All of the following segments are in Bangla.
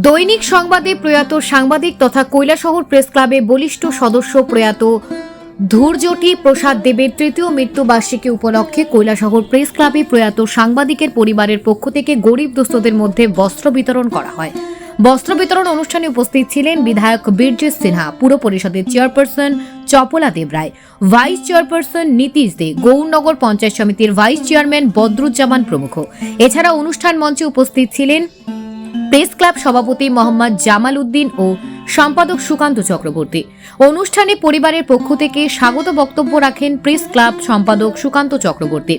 দৈনিক সংবাদে প্রয়াত সাংবাদিক তথা কৈলাসহর প্রেস ক্লাবে বলিষ্ঠ সদস্য প্রয়াত ধূর্যটি প্রসাদ দেবের তৃতীয় মৃত্যুবার্ষিকী উপলক্ষে কৈলাসহর প্রেস ক্লাবে প্রয়াত সাংবাদিকের পরিবারের পক্ষ থেকে গরিব দুস্থদের মধ্যে বস্ত্র বিতরণ করা হয়। বস্ত্র বিতরণ অনুষ্ঠানে উপস্থিত ছিলেন বিধায়ক বীরজিৎ সিনহা, পুর পরিষদের চেয়ারপারসন চপলা দেবরায়, ভাইস চেয়ারপারসন নীতিশ দে, গৌরনগর পঞ্চায়েত সমিতির ভাইস চেয়ারম্যান বদরুজ্জামান প্রমুখ। এছাড়া অনুষ্ঠান মঞ্চে উপস্থিত ছিলেন প্রেস ক্লাব সভাপতি মোহাম্মদ জামাল উদ্দিন ও সম্পাদক সুকান্ত চক্রবর্তী। অনুষ্ঠানে পরিবারের পক্ষ থেকে স্বাগত বক্তব্য রাখেন প্রেস ক্লাব সম্পাদক সুকান্ত চক্রবর্তী।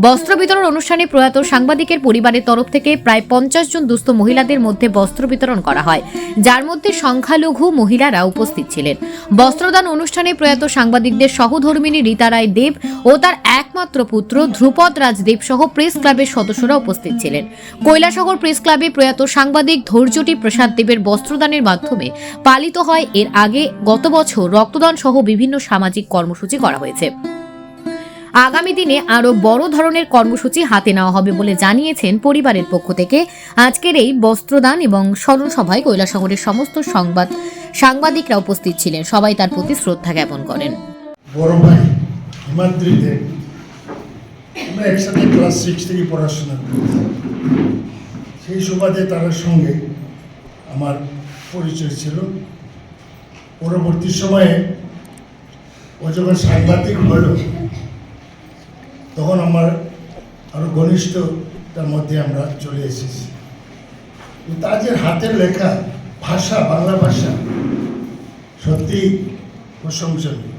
বস্ত্র বিতরণ অনুষ্ঠানে প্রয়াত সাংবাদিকের পরিবারের তরফ থেকে প্রায় 50 জন দুস্থ মহিলাদের মধ্যে বস্ত্র বিতরণ করা হয়, যার মধ্যে সংখ্যালঘু মহিলারা উপস্থিত ছিলেন। বস্ত্রদান অনুষ্ঠানে প্রয়াত সাংবাদিকদের সহধর্মিনী রীতা রায় দেব ও তার একমাত্র পুত্র ধ্রুপদ রাজ দেব সহ প্রেস ক্লাবের সদস্যরা উপস্থিত ছিলেন। কৈলাসহর প্রেস ক্লাবে প্রয়াত সাংবাদিক ধৈর্যটি প্রসাদ দেবের বস্ত্রদানের মাধ্যমে পালিত হয়। এর আগে গত বছর রক্তদান সহ বিভিন্ন সামাজিক কর্মসূচি করা হয়েছে। আগামী দিনে আরো বড় ধরনের কর্মসূচি হাতে নেওয়া হবে বলে জানিয়েছেন পরিবারের পক্ষ থেকে। আজকের এই বস্ত্রদান এবং স্মরণ সভায় কৈলাসহরের সমস্ত সাংবাদিকরা উপস্থিত ছিলেন। সবাই তার প্রতি শ্রদ্ধা জ্ঞাপন করেন। বড় ভাই হিমাদ্রি দেব, আমরা একসাথে ক্লাস 6 থেকে পড়াশোনা করি। সেই সুবাদে তার সঙ্গে আমার পরিচয় ছিল। পরবর্তী সময়ে ও যখন সাংবাদিক হল তখন আমার আরো ঘনিষ্ঠতার মধ্যে আমরা চলে এসেছি। তার যে হাতের লেখা ভাষা, বাংলা ভাষা সত্যি প্রশংসনীয়।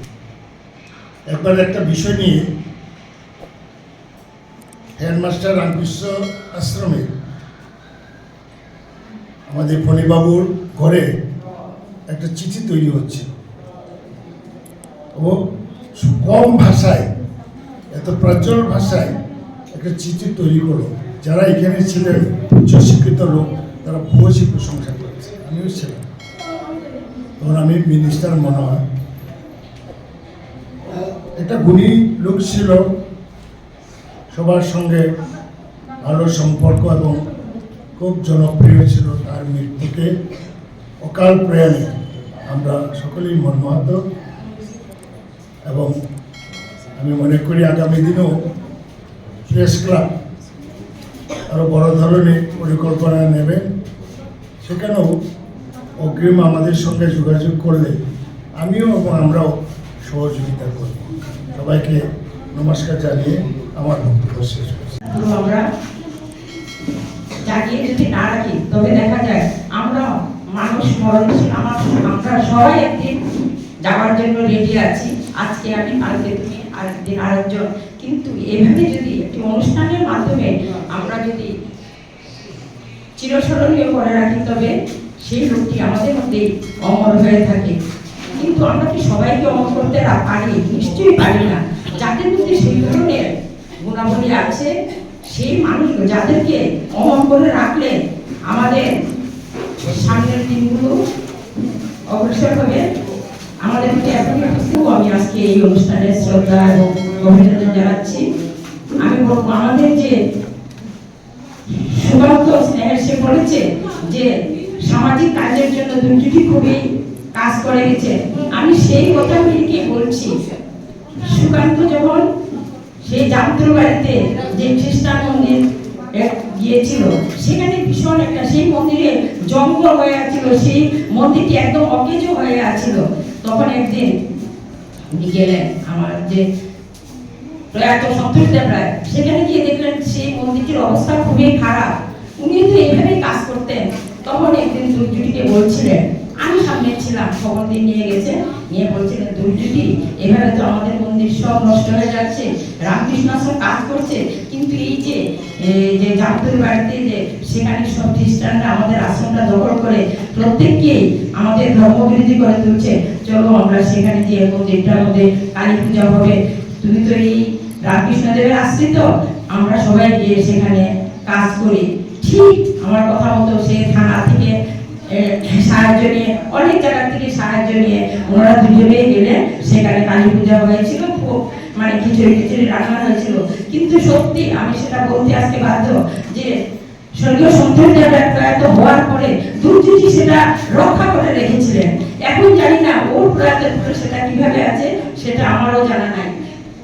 একবার একটা বিষয় নিয়ে হেডমাস্টার রামকৃষ্ণ আশ্রমে আমাদের ফণিবাবুর ঘরে একটা চিঠি তৈরি হচ্ছে ও কম ভাষায়, এত প্রাঞ্জল ভাষায় একটা চিঠি তৈরি করলো। যারা এখানে ছিলেন উচ্চশিক্ষিত লোক তারা ভূয়সী প্রশংসা করেছে, আমিও ছিলাম। তখন আমি মিনিস্টার মনে হয়, একটা গুণী লোক ছিল, সবার সঙ্গে ভালো সম্পর্ক এবং খুব জনপ্রিয় ছিল। তার মৃত্যুকে অকাল প্রয়াণে আমরা সকলেই মর্মাহত এবং আমি মনে করি আগামী দিনেও প্রেস ক্লাব আরও বড় ধরনের পরিকল্পনা নেবেন। সেখানেও অগ্রিম আমাদের সঙ্গে যোগাযোগ করলে আমিও এবং আমরাও সহযোগিতা করব। সবাইকে নমস্কার জানিয়ে আমার বক্তব্য শেষ করছি। আমরা জাগিয়ে যদি না রাখি তবে দেখা যায় আমরা মানুষ মরণশীল, আমরা সবাই একদিন যাওয়ার জন্য রেডি আছি। আজকে আমি, কালকে তুমি, আরেকদিন আরেকজন। কিন্তু এভাবে যদি একটি অনুষ্ঠানের মাধ্যমে আমরা যদি চিরস্মরণীয় করে রাখি তবে সেই লোকটি আমাদের মধ্যে অমর হয়ে থাকে। কিন্তু আমরা কি সবাইকে অমর করতে পারি? নিশ্চয়ই পারি না। যাদের মধ্যে সেই ধরনের গুণাবলী আছে সেই মানুষগুলো যাদেরকে অমর করে রাখলে আমাদের সামনের দিনগুলো অগ্রসর হবে। আমাদের মধ্যে এখনই আমি আজকে এই অনুষ্ঠানে শ্রদ্ধা এবং অভিনন্দন জানাচ্ছি। আমি বলবো আমাদের যে সুকান্ত স্নেহের সে বলেছে যে সামাজিক কাজের জন্য দুটি খুবই কাজ করে গেছে। আমি সেই কথাগুলিকে বলছি। সুকান্ত যখন সেই জামতুর বাড়িতে যে খ্রিস্টান মন্দির গিয়েছিল, সেখানে ভীষণ একটা, সেই মন্দিরে জঙ্গল হয়ে আছিল, সেই মন্দিরটি একদম অকেজো হয়ে আছিল। তখন একদিন বিকেলে আমার যে প্রয়াত সন্তোষ দেবরায় সেখানে গিয়ে দেখলেন সেই মন্দিরটির অবস্থা খুবই খারাপ। উনি তো এইভাবেই কাজ করতেন। তখন একদিন দুর্যোগীকে বলছিলেন, আমি সামনে ছিলাম, খবর দিয়ে নিয়ে গেছে, নিয়ে বলছিলেন দুর্যোগী এভাবে তো আমাদের মন্দির সব নষ্ট হয়ে যাচ্ছে, রামকৃষ্ণ আশ্রম কাজ করছে, কিন্তু এই যে জামতুর বাড়িতে যে সেখানে সব খ্রিস্টানরা আমাদের আশ্রমটা দখল করে প্রত্যেককেই আমাদের ধর্মবিরোধী করে তুলছে, চলো আমরা সেখানে গিয়ে মন্দিরটার মধ্যে কালী পূজা হবে, তুমি তো এই রামকৃষ্ণ দেবের আশ্রিত, আমরা সবাই গিয়ে সেখানে কাজ করি। ঠিক আমার কথা মতো সে থানা থেকে সাহায্য নিয়ে, অনেক জায়গা থেকে সাহায্য নিয়ে ওনারা দুজনেই গেলে সেখানে কালী পূজা হয়েছিল, খুব মানে খিচুড়ি রান্না হয়েছিল। কিন্তু সত্যি আমি সেটা বলতে আজকে বাধ্য যে স্বর্গীয় সন্তোষ দেবরায় প্রয়াত হওয়ার পরে গুরুজি সেটা রক্ষা করে রেখেছিলেন। এখন জানি না ওর প্রয়াতের পরে সেটা কিভাবে আছে সেটা আমারও জানা নাই।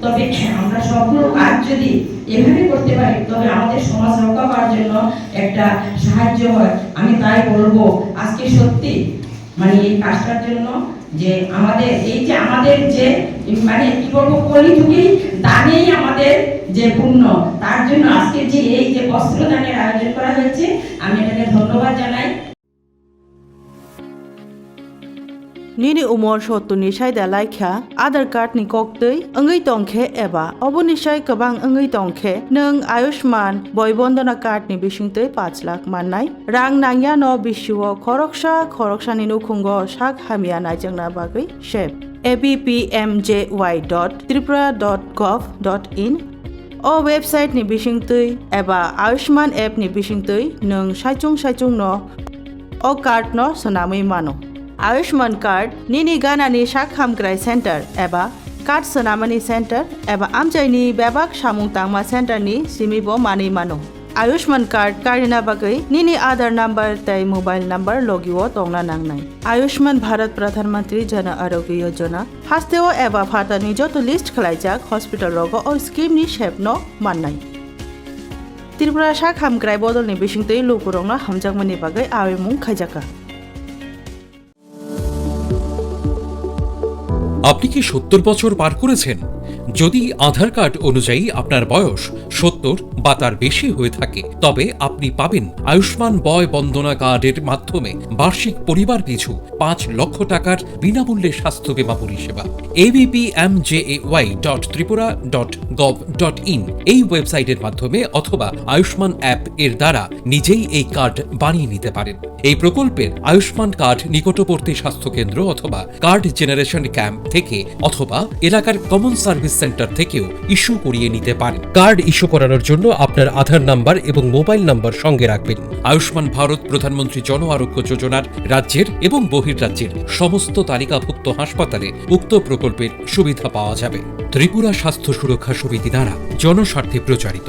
তবে আমরা সবগুলো কাজ যদি এভাবে করতে পারি তবে আমাদের সমাজ রক্ষা করার জন্য একটা সাহায্য হয়। আমি তাই বলবো আজকে সত্যি মানে এই কাজটার জন্য যে আমাদের এই যে আমাদের যে মানে কি বলবো কলিযুগেই দানেই আমাদের যে পুণ্য, তার জন্য আজকে যে এই যে বস্ত্রদানের আয়োজন করা হয়েছে আমি এটাকে ধন্যবাদ জানাই। Nini umor shotu ni shai da laikha Aadhaar card ni koktui angai tongkhe eba oboni shai kabang angai tongkhe nung Ayushman boybondona card ni bisingtui 5 lakh mannai rang nangya no bishuo khoroksha ni nukhungo shak hamia naijangna bagui shep abpmjy.tripura.gov.in o website ni bisingtui eba Ayushman app ni bisingtui nung saichung no o card no sonamui mano Ayushman card nini gana ni shak hamgrai center eba card sonamani center eba amjaini bebak samung tangma center ni simibo mani mano Ayushman card karina bagai nini Aadhaar number tai mobile number logiwo tongna nangnai Ayushman Bharat Pradhan Mantri Jana Arogya Yojana hasteo eba phatani joto list khlaijak hospital rogo o scheme ni shepno mannai Tripura shak hamgrai bodol ni bisingtei lukurongna hamjakmani bagai awemung khaijaka আপনি কি 70 বছর পার করেছেন? যদি আধার কার্ড অনুযায়ী আপনার বয়স 70 বা তার বেশি হয়ে থাকে তবে আপনি পাবেন আয়ুষ্মান বয় বন্দনা কার্ডের মাধ্যমে বার্ষিক পরিবার পিছু 5 লক্ষ টাকার বিনামূল্যে স্বাস্থ্য বীমা পরিষেবা। abpmjay.tripura.gov.in এই ওয়েবসাইটের মাধ্যমে অথবা আয়ুষ্মান অ্যাপ এর দ্বারা নিজেই এই কার্ড বানিয়ে নিতে পারেন। এই প্রকল্পের আয়ুষ্মান কার্ড নিকটবর্তী স্বাস্থ্য কেন্দ্র অথবা কার্ড জেনারেশন ক্যাম্প থেকে অথবা এলাকার কমন সার্ভিস সেন্টার থেকেও ইস্যু করিয়ে নিতে পারেন। কার্ড ইস্যু করানোর জন্য আপনার আধার নাম্বার এবং মোবাইল নাম্বার সঙ্গে রাখবেন। আয়ুষ্মান ভারত প্রধানমন্ত্রী জন আরোগ্য যোজনার রাজ্যের এবং বহির্রাজ্যের সমস্ত তালিকাভুক্ত হাসপাতালে উক্ত প্রকল্পের সুবিধা পাওয়া যাবে। ত্রিপুরা স্বাস্থ্য সুরক্ষা সমিতি দ্বারা জনস্বার্থে প্রচারিত।